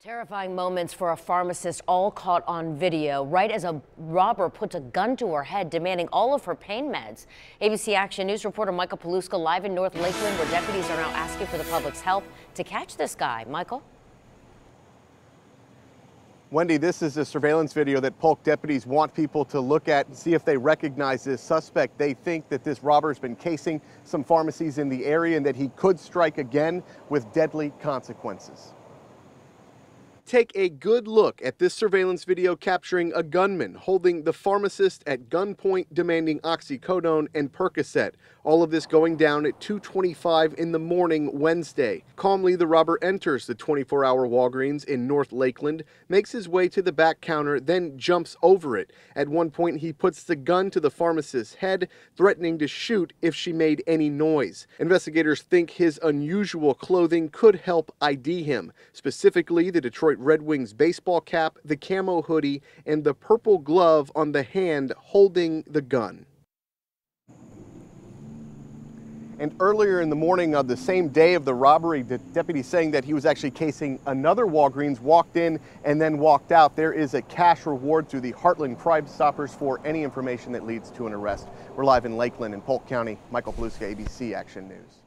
Terrifying moments for a pharmacist, all caught on video, right as a robber puts a gun to her head, demanding all of her pain meds. ABC Action News reporter Michael Paluska live in North Lakeland, where deputies are now asking for the public's help to catch this guy. Michael? Wendy, this is a surveillance video that Polk deputies want people to look at and see if they recognize this suspect. They think that this robber's been casing some pharmacies in the area and that he could strike again with deadly consequences. Take a good look at this surveillance video capturing a gunman holding the pharmacist at gunpoint, demanding oxycodone and Percocet. All of this going down at 2:25 in the morning Wednesday. Calmly, the robber enters the 24-hour Walgreens in North Lakeland, makes his way to the back counter, then jumps over it. At one point, he puts the gun to the pharmacist's head, threatening to shoot if she made any noise. Investigators think his unusual clothing could help ID him, specifically the Detroit Red Wings baseball cap, the camo hoodie, and the purple glove on the hand holding the gun. And earlier in the morning of the same day of the robbery, the deputy saying that he was actually casing another Walgreens, walked in and then walked out. There is a cash reward through the Heartland Crime Stoppers for any information that leads to an arrest. We're live in Lakeland in Polk County. Michael Paluska, ABC Action News.